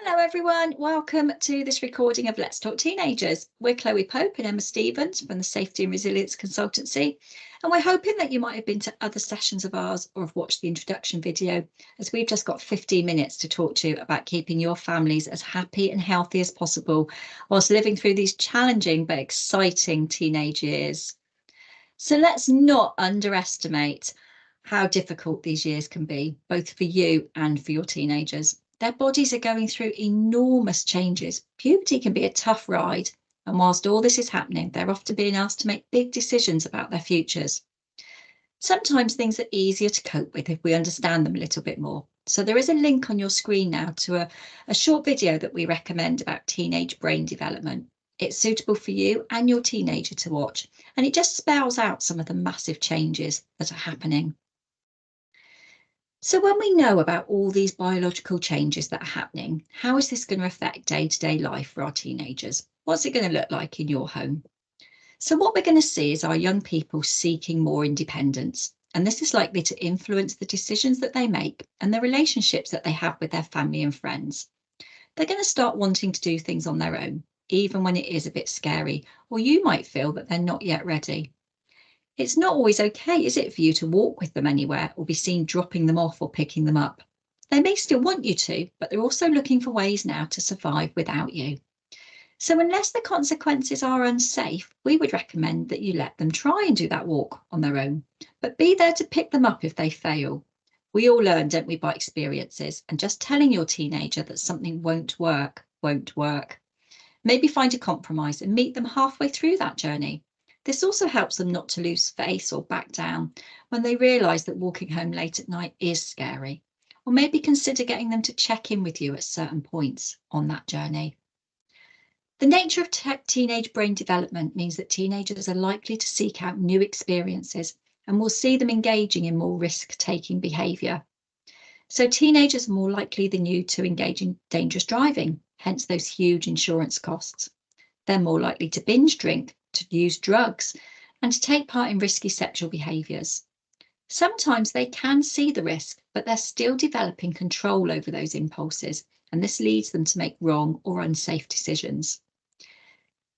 Hello everyone, welcome to this recording of Let's Talk Teenagers. We're Chloe Pope and Emma Stevens from the Safety and Resilience Consultancy, and we're hoping that you might have been to other sessions of ours or have watched the introduction video, as we've just got 15 minutes to talk to you about keeping your families as happy and healthy as possible whilst living through these challenging but exciting teenage years. So let's not underestimate how difficult these years can be, both for you and for your teenagers. Their bodies are going through enormous changes. Puberty can be a tough ride, and whilst all this is happening, they're often being asked to make big decisions about their futures. Sometimes things are easier to cope with if we understand them a little bit more. So there is a link on your screen now to a short video that we recommend about teenage brain development. It's suitable for you and your teenager to watch, and it just spells out some of the massive changes that are happening. So when we know about all these biological changes that are happening, how is this going to affect day-to-day life for our teenagers? What's it going to look like in your home? So what we're going to see is our young people seeking more independence, and this is likely to influence the decisions that they make and the relationships that they have with their family and friends. They're going to start wanting to do things on their own, even when it is a bit scary, or you might feel that they're not yet ready. It's not always okay, is it, for you to walk with them anywhere or be seen dropping them off or picking them up? They may still want you to, but they're also looking for ways now to survive without you. So unless the consequences are unsafe, we would recommend that you let them try and do that walk on their own, but be there to pick them up if they fail. We all learn, don't we, by experiences, and just telling your teenager that something won't work. Maybe find a compromise and meet them halfway through that journey. This also helps them not to lose face or back down when they realise that walking home late at night is scary. Or maybe consider getting them to check in with you at certain points on that journey. The nature of teenage brain development means that teenagers are likely to seek out new experiences, and we'll see them engaging in more risk-taking behaviour. So teenagers are more likely than you to engage in dangerous driving, hence those huge insurance costs. They're more likely to binge drink, to use drugs, and to take part in risky sexual behaviours. Sometimes they can see the risk, but they're still developing control over those impulses, and this leads them to make wrong or unsafe decisions.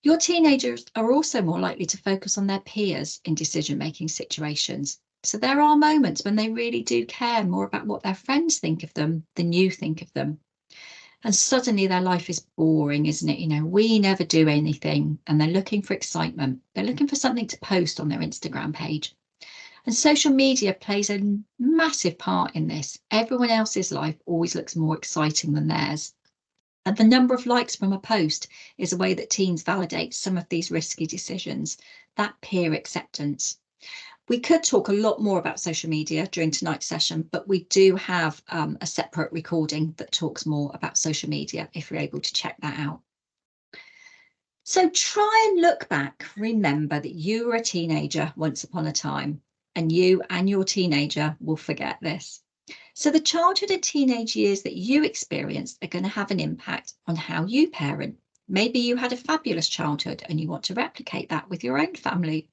Your teenagers are also more likely to focus on their peers in decision-making situations. So there are moments when they really do care more about what their friends think of them than you think of them. And suddenly their life is boring, isn't it? You know, we never do anything, and they're looking for excitement. They're looking for something to post on their Instagram page. And social media plays a massive part in this. Everyone else's life always looks more exciting than theirs. And the number of likes from a post is a way that teens validate some of these risky decisions, that peer acceptance. We could talk a lot more about social media during tonight's session, but we do have a separate recording that talks more about social media if you're able to check that out. So try and look back. Remember that you were a teenager once upon a time, and you and your teenager will forget this. So the childhood and teenage years that you experienced are going to have an impact on how you parent. Maybe you had a fabulous childhood and you want to replicate that with your own family.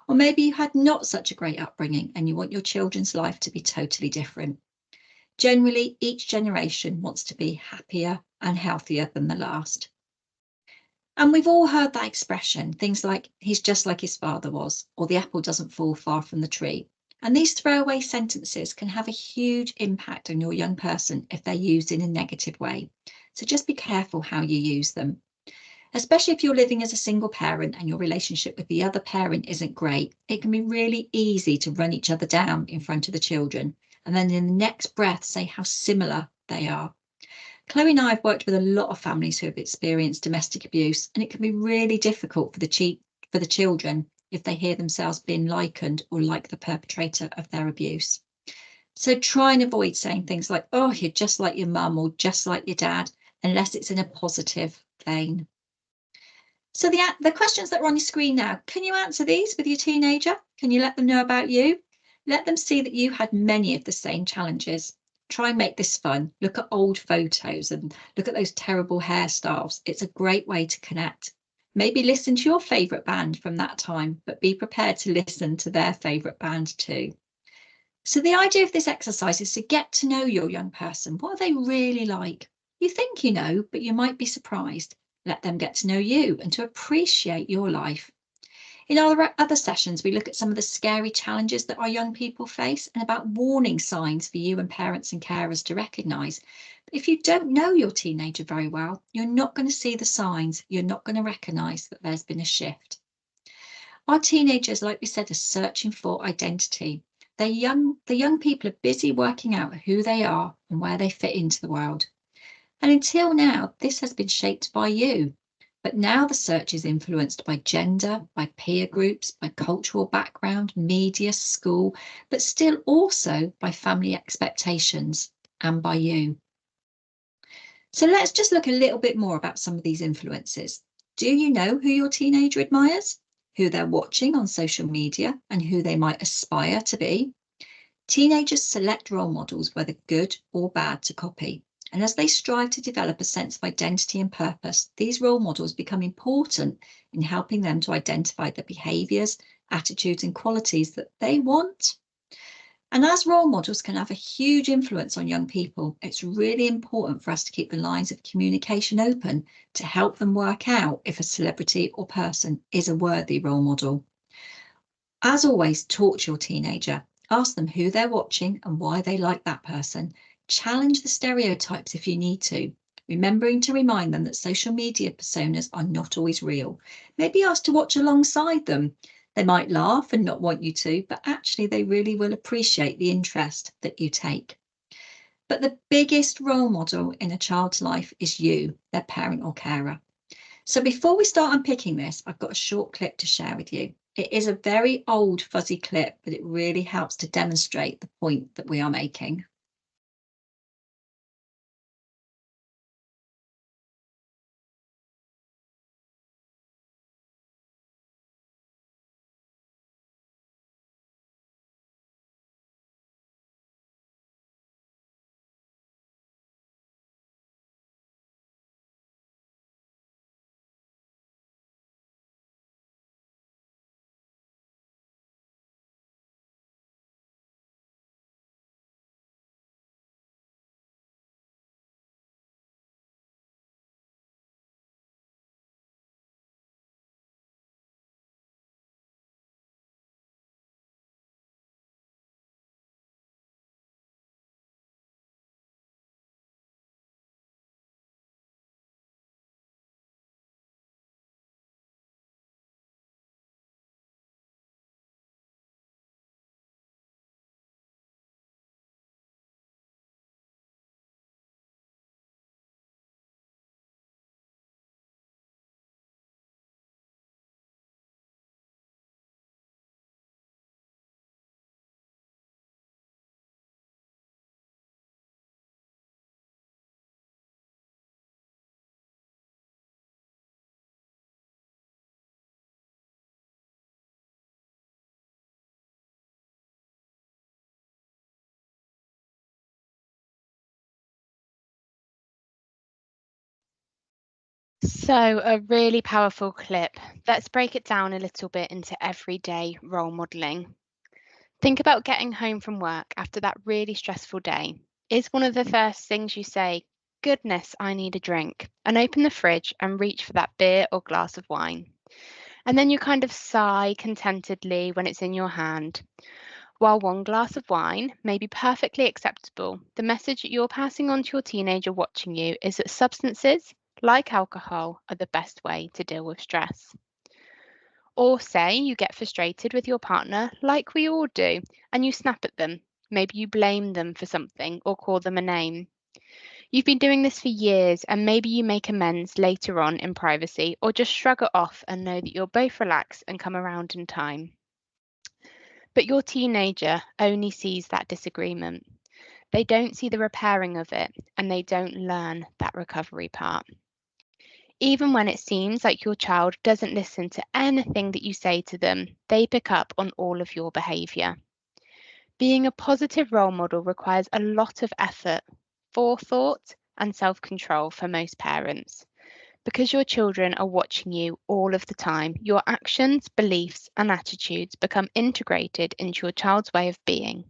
Or maybe you had not such a great upbringing and you want your children's life to be totally different. Generally, each generation wants to be happier and healthier than the last. And we've all heard that expression, things like, he's just like his father was, or the apple doesn't fall far from the tree. And these throwaway sentences can have a huge impact on your young person if they're used in a negative way. So just be careful how you use them. Especially if you're living as a single parent and your relationship with the other parent isn't great, it can be really easy to run each other down in front of the children and then in the next breath say how similar they are. Chloe and I have worked with a lot of families who have experienced domestic abuse, and it can be really difficult for the children if they hear themselves being likened or like the perpetrator of their abuse. So try and avoid saying things like, oh, you're just like your mum or just like your dad, unless it's in a positive vein. So the questions that are on your screen now, can you answer these with your teenager? Can you let them know about you? Let them see that you had many of the same challenges. Try and make this fun. Look at old photos and look at those terrible hairstyles. It's a great way to connect. Maybe listen to your favourite band from that time, but be prepared to listen to their favourite band too. So the idea of this exercise is to get to know your young person. What are they really like? You think you know, but you might be surprised. Let them get to know you and to appreciate your life. In our other sessions, we look at some of the scary challenges that our young people face and about warning signs for you and parents and carers to recognise. If you don't know your teenager very well, you're not going to see the signs. You're not going to recognise that there's been a shift. Our teenagers, like we said, are searching for identity. The young people are busy working out who they are and where they fit into the world. And until now, this has been shaped by you. But now the search is influenced by gender, by peer groups, by cultural background, media, school, but still also by family expectations and by you. So let's just look a little bit more about some of these influences. Do you know who your teenager admires, who they're watching on social media, and who they might aspire to be? Teenagers select role models, whether good or bad, to copy. And as they strive to develop a sense of identity and purpose, these role models become important in helping them to identify the behaviours, attitudes, and qualities that they want. And as role models can have a huge influence on young people, it's really important for us to keep the lines of communication open to help them work out if a celebrity or person is a worthy role model. As always, talk to your teenager. Ask them who they're watching and why they like that person. Challenge the stereotypes if you need to, remembering to remind them that social media personas are not always real. Maybe ask to watch alongside them. They might laugh and not want you to, but actually they really will appreciate the interest that you take. But the biggest role model in a child's life is you, their parent or carer. So before we start unpicking this, I've got a short clip to share with you. It is a very old fuzzy clip, but it really helps to demonstrate the point that we are making. So, a really powerful clip. Let's break it down a little bit into everyday role modelling. Think about getting home from work after that really stressful day. Is one of the first things you say, "Goodness, I need a drink," and open the fridge and reach for that beer or glass of wine? And then you kind of sigh contentedly when it's in your hand. While one glass of wine may be perfectly acceptable, the message you're passing on to your teenager watching you is that substances, like alcohol, are the best way to deal with stress. Or say you get frustrated with your partner, like we all do, and you snap at them. Maybe you blame them for something or call them a name. You've been doing this for years, and maybe you make amends later on in privacy, or just shrug it off and know that you'll both relax and come around in time. But your teenager only sees that disagreement. They don't see the repairing of it, and they don't learn that recovery part. Even when it seems like your child doesn't listen to anything that you say to them, they pick up on all of your behaviour. Being a positive role model requires a lot of effort, forethought, and self control for most parents. Because your children are watching you all of the time, your actions, beliefs, and attitudes become integrated into your child's way of being.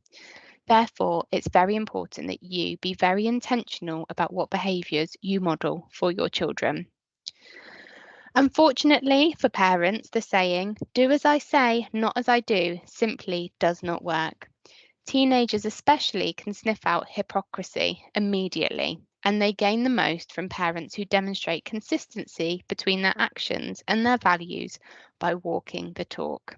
Therefore, it's very important that you be very intentional about what behaviours you model for your children. Unfortunately for parents, the saying, "do as I say, not as I do," simply does not work. Teenagers especially can sniff out hypocrisy immediately, and they gain the most from parents who demonstrate consistency between their actions and their values by walking the talk.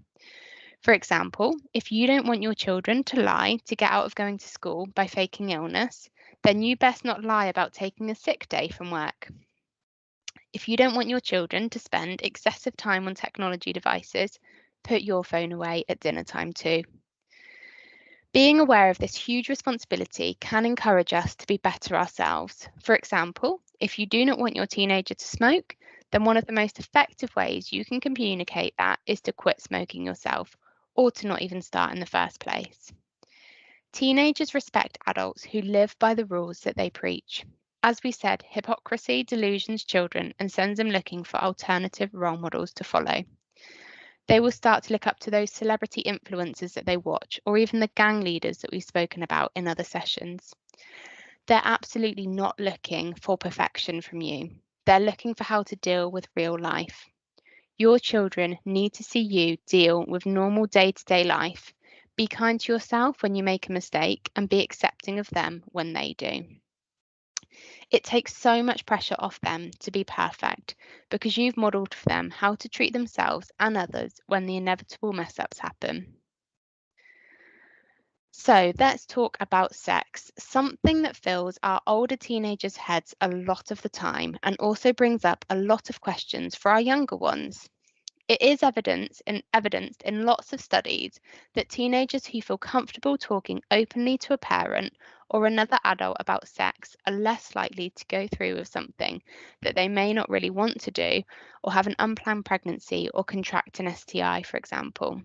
For example, if you don't want your children to lie to get out of going to school by faking illness, then you best not lie about taking a sick day from work. If you don't want your children to spend excessive time on technology devices, put your phone away at dinner time too. Being aware of this huge responsibility can encourage us to be better ourselves. For example, if you do not want your teenager to smoke, then one of the most effective ways you can communicate that is to quit smoking yourself, or to not even start in the first place. Teenagers respect adults who live by the rules that they preach. As we said, hypocrisy delusions children and sends them looking for alternative role models to follow. They will start to look up to those celebrity influencers that they watch, or even the gang leaders that we've spoken about in other sessions. They're absolutely not looking for perfection from you. They're looking for how to deal with real life. Your children need to see you deal with normal day-to-day life. Be kind to yourself when you make a mistake and be accepting of them when they do. It takes so much pressure off them to be perfect because you've modelled for them how to treat themselves and others when the inevitable mess ups happen. So let's talk about sex, something that fills our older teenagers' heads a lot of the time and also brings up a lot of questions for our younger ones. It is evidenced in lots of studies that teenagers who feel comfortable talking openly to a parent or another adult about sex are less likely to go through with something that they may not really want to do, or have an unplanned pregnancy or contract an STI, for example.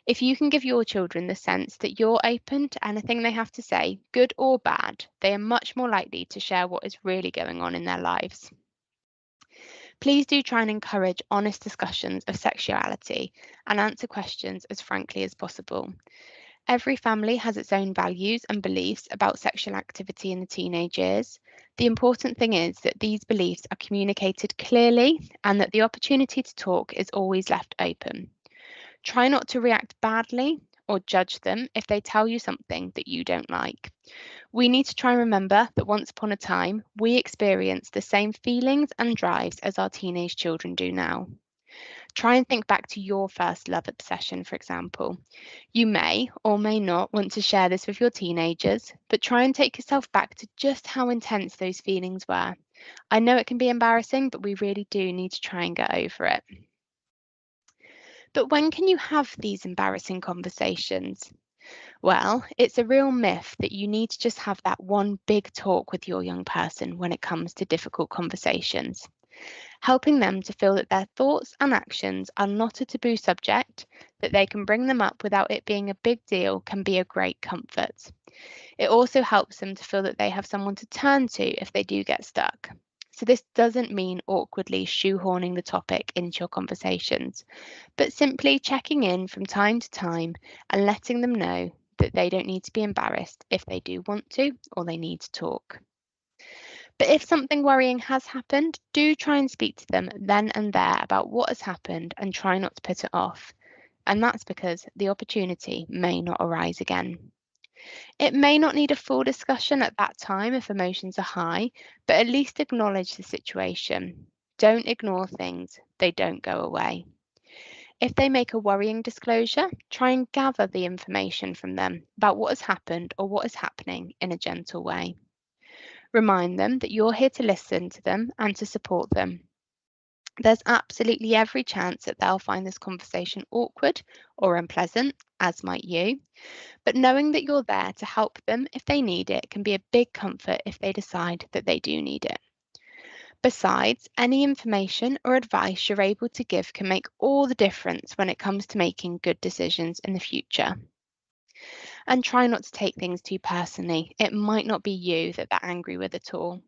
If you can give your children the sense that you're open to anything they have to say, good or bad, they are much more likely to share what is really going on in their lives. Please do try and encourage honest discussions of sexuality and answer questions as frankly as possible. Every family has its own values and beliefs about sexual activity in the teenage years. The important thing is that these beliefs are communicated clearly and that the opportunity to talk is always left open. Try not to react badly or judge them if they tell you something that you don't like. We need to try and remember that once upon a time, we experienced the same feelings and drives as our teenage children do now. Try and think back to your first love obsession, for example. You may or may not want to share this with your teenagers, but try and take yourself back to just how intense those feelings were. I know it can be embarrassing, but we really do need to try and get over it. But when can you have these embarrassing conversations? Well, it's a real myth that you need to just have that one big talk with your young person when it comes to difficult conversations. Helping them to feel that their thoughts and actions are not a taboo subject, that they can bring them up without it being a big deal, can be a great comfort. It also helps them to feel that they have someone to turn to if they do get stuck. So this doesn't mean awkwardly shoehorning the topic into your conversations, but simply checking in from time to time and letting them know that they don't need to be embarrassed if they do want to or they need to talk. But if something worrying has happened, do try and speak to them then and there about what has happened and try not to put it off. And that's because the opportunity may not arise again. It may not need a full discussion at that time if emotions are high, but at least acknowledge the situation. Don't ignore things, they don't go away. If they make a worrying disclosure, try and gather the information from them about what has happened or what is happening in a gentle way. Remind them that you're here to listen to them and to support them. There's absolutely every chance that they'll find this conversation awkward or unpleasant, as might you, but knowing that you're there to help them if they need it can be a big comfort if they decide that they do need it. Besides, any information or advice you're able to give can make all the difference when it comes to making good decisions in the future. And try not to take things too personally. It might not be you that they're angry with at all.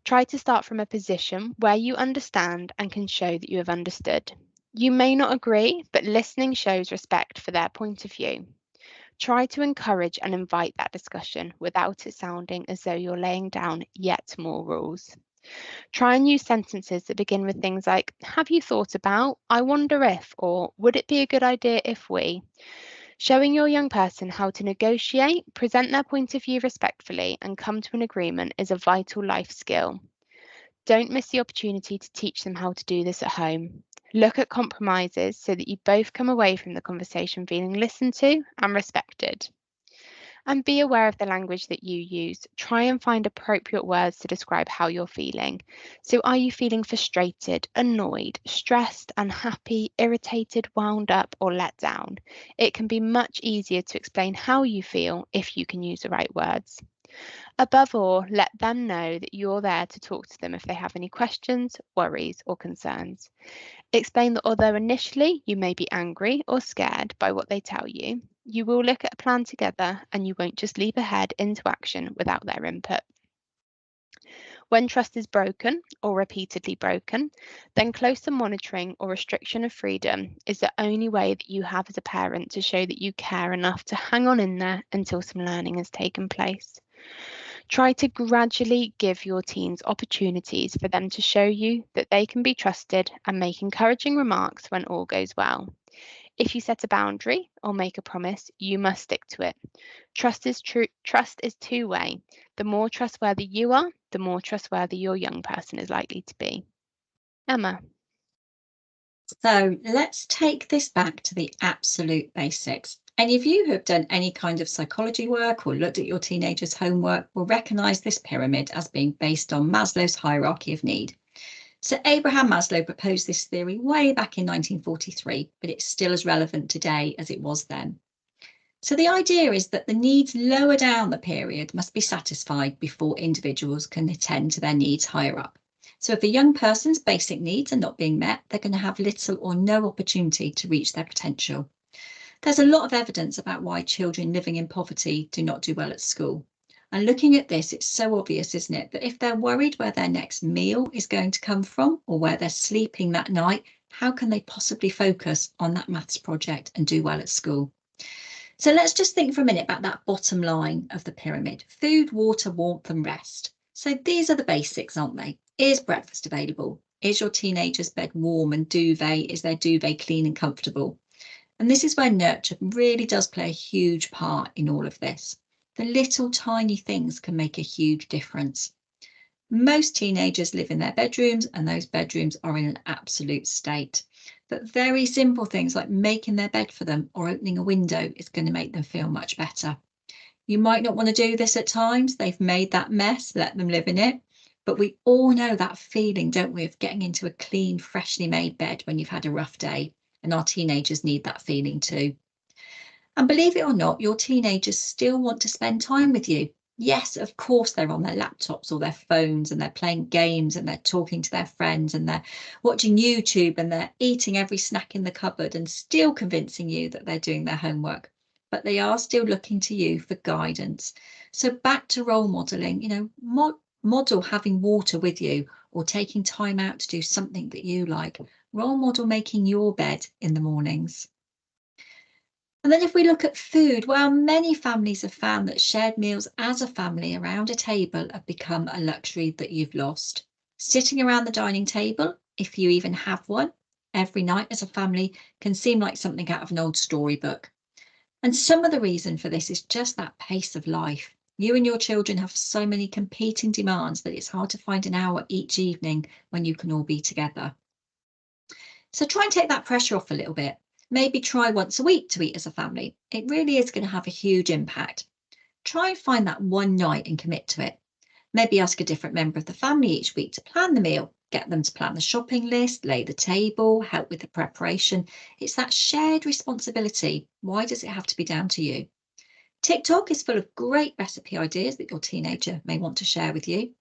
Try to start from a position where you understand and can show that you have understood. You may not agree, but listening shows respect for their point of view. Try to encourage and invite that discussion without it sounding as though you're laying down yet more rules. Try and use sentences that begin with things like, have you thought about, I wonder if, or would it be a good idea if we? Showing your young person how to negotiate, present their point of view respectfully, and come to an agreement is a vital life skill. Don't miss the opportunity to teach them how to do this at home. Look at compromises so that you both come away from the conversation feeling listened to and respected. And be aware of the language that you use. Try and find appropriate words to describe how you're feeling. So, are you feeling frustrated, annoyed, stressed, unhappy, irritated, wound up, or let down? It can be much easier to explain how you feel if you can use the right words. Above all, let them know that you're there to talk to them if they have any questions, worries, or concerns. Explain that although initially you may be angry or scared by what they tell you, you will look at a plan together and you won't just leap ahead into action without their input. When trust is broken or repeatedly broken, then closer monitoring or restriction of freedom is the only way that you have as a parent to show that you care enough to hang on in there until some learning has taken place. Try to gradually give your teens opportunities for them to show you that they can be trusted and make encouraging remarks when all goes well. If you set a boundary or make a promise, you must stick to it. Trust is two-way. The more trustworthy you are, the more trustworthy your young person is likely to be. Emma. So let's take this back to the absolute basics. Any of you who have done any kind of psychology work or looked at your teenagers' homework will recognise this pyramid as being based on Maslow's hierarchy of need. So Abraham Maslow proposed this theory way back in 1943, but it's still as relevant today as it was then. So the idea is that the needs lower down the period must be satisfied before individuals can attend to their needs higher up. So if a young person's basic needs are not being met, they're going to have little or no opportunity to reach their potential. There's a lot of evidence about why children living in poverty do not do well at school. And looking at this, it's so obvious, isn't it, that if they're worried where their next meal is going to come from or where they're sleeping that night, how can they possibly focus on that maths project and do well at school? So let's just think for a minute about that bottom line of the pyramid: food, water, warmth, and rest. So these are the basics, aren't they? Is breakfast available? Is your teenager's bed warm and duvet? Is their duvet clean and comfortable? And this is where nurture really does play a huge part in all of this. The little tiny things can make a huge difference. Most teenagers live in their bedrooms, and those bedrooms are in an absolute state. But very simple things like making their bed for them or opening a window is going to make them feel much better. You might not want to do this at times. They've made that mess, let them live in it. But we all know that feeling, don't we, of getting into a clean, freshly made bed when you've had a rough day. And our teenagers need that feeling too. And believe it or not, your teenagers still want to spend time with you. Yes, of course, they're on their laptops or their phones and they're playing games and they're talking to their friends and they're watching YouTube and they're eating every snack in the cupboard and still convincing you that they're doing their homework. But they are still looking to you for guidance. So back to role modelling, model having water with you or taking time out to do something that you like. Role model making your bed in the mornings. And then if we look at food, well, many families have found that shared meals as a family around a table have become a luxury that you've lost. Sitting around the dining table, if you even have one, every night as a family can seem like something out of an old storybook. And some of the reason for this is just that pace of life. You and your children have so many competing demands that it's hard to find an hour each evening when you can all be together. So try and take that pressure off a little bit. Maybe try once a week to eat as a family. It really is going to have a huge impact. Try and find that one night and commit to it. Maybe ask a different member of the family each week to plan the meal. Get them to plan the shopping list, lay the table, help with the preparation. It's that shared responsibility. Why does it have to be down to you? TikTok is full of great recipe ideas that your teenager may want to share with you.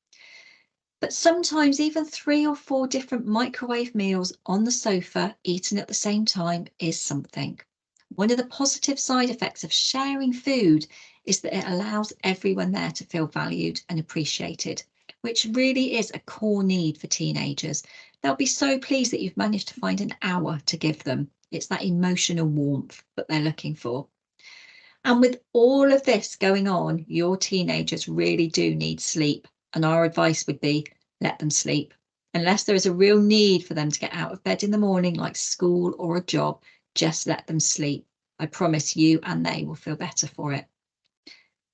But sometimes even 3 or 4 different microwave meals on the sofa eaten at the same time is something. One of the positive side effects of sharing food is that it allows everyone there to feel valued and appreciated, which really is a core need for teenagers. They'll be so pleased that you've managed to find an hour to give them. It's that emotional warmth that they're looking for. And with all of this going on, your teenagers really do need sleep. And our advice would be let them sleep. Unless there is a real need for them to get out of bed in the morning, like school or a job, just let them sleep. I promise you and they will feel better for it.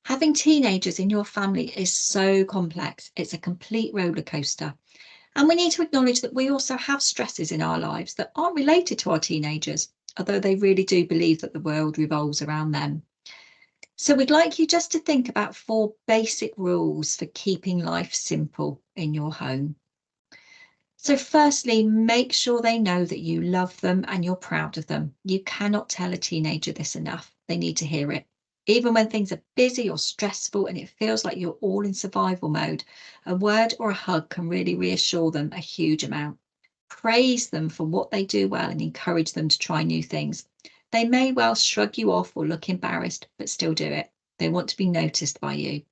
Having teenagers in your family is so complex. It's a complete roller coaster. And we need to acknowledge that we also have stresses in our lives that aren't related to our teenagers, although they really do believe that the world revolves around them. So we'd like you just to think about 4 basic rules for keeping life simple in your home. So firstly, make sure they know that you love them and you're proud of them. You cannot tell a teenager this enough. They need to hear it. Even when things are busy or stressful and it feels like you're all in survival mode, a word or a hug can really reassure them a huge amount. Praise them for what they do well and encourage them to try new things. They may well shrug you off or look embarrassed, but still do it. They want to be noticed by you.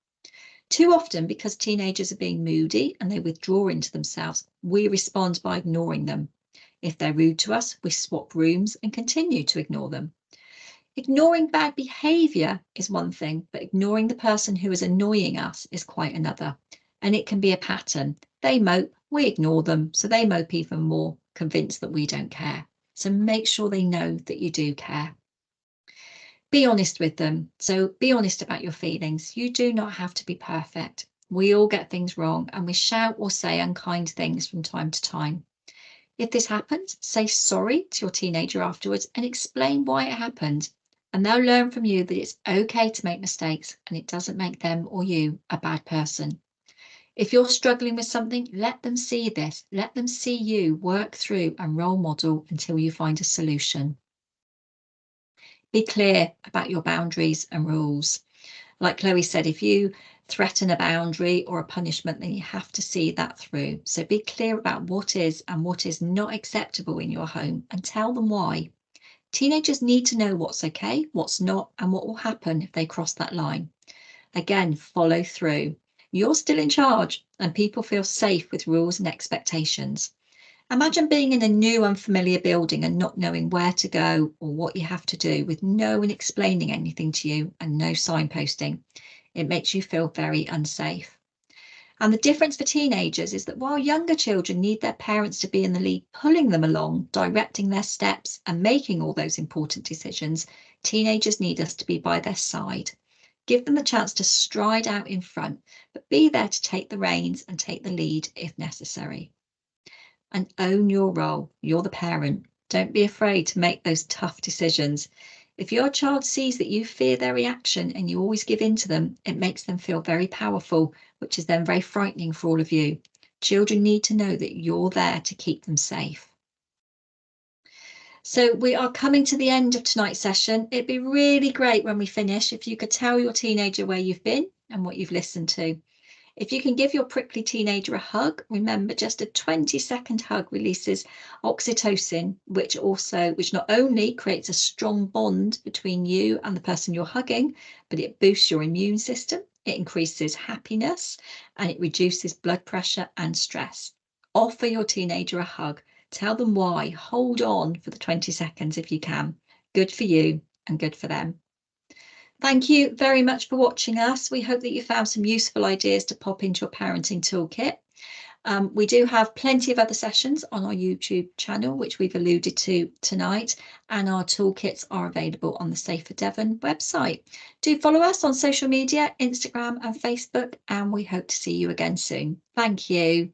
Too often, because teenagers are being moody and they withdraw into themselves, we respond by ignoring them. If they're rude to us, we swap rooms and continue to ignore them. Ignoring bad behaviour is one thing, but ignoring the person who is annoying us is quite another. And it can be a pattern. They mope, we ignore them, so they mope even more, convinced that we don't care. So make sure they know that you do care. Be honest with them. So be honest about your feelings. You do not have to be perfect. We all get things wrong and we shout or say unkind things from time to time. If this happens, say sorry to your teenager afterwards and explain why it happened. And they'll learn from you that it's okay to make mistakes and it doesn't make them or you a bad person. If you're struggling with something, let them see this. Let them see you work through and role model until you find a solution. Be clear about your boundaries and rules. Like Chloe said, if you threaten a boundary or a punishment, then you have to see that through. So be clear about what is and what is not acceptable in your home and tell them why. Teenagers need to know what's okay, what's not, and what will happen if they cross that line. Again, follow through. You're still in charge and people feel safe with rules and expectations. Imagine being in a new unfamiliar building and not knowing where to go or what you have to do with no one explaining anything to you and no signposting. It makes you feel very unsafe. And the difference for teenagers is that while younger children need their parents to be in the lead, pulling them along, directing their steps and making all those important decisions, teenagers need us to be by their side. Give them the chance to stride out in front, but be there to take the reins and take the lead if necessary. And own your role. You're the parent. Don't be afraid to make those tough decisions. If your child sees that you fear their reaction and you always give in to them, it makes them feel very powerful, which is then very frightening for all of you. Children need to know that you're there to keep them safe. So we are coming to the end of tonight's session. It'd be really great when we finish if you could tell your teenager where you've been and what you've listened to. If you can give your prickly teenager a hug, remember just a 20-second hug releases oxytocin, which not only creates a strong bond between you and the person you're hugging, but it boosts your immune system, it increases happiness, and it reduces blood pressure and stress. Offer your teenager a hug. Tell them why. Hold on for the 20 seconds if you can. Good for you and good for them. Thank you very much for watching us. We hope that you found some useful ideas to pop into your parenting toolkit. We do have plenty of other sessions on our YouTube channel, which we've alluded to tonight, and our toolkits are available on the Safer Devon website. Do follow us on social media, Instagram and Facebook, and we hope to see you again soon. Thank you.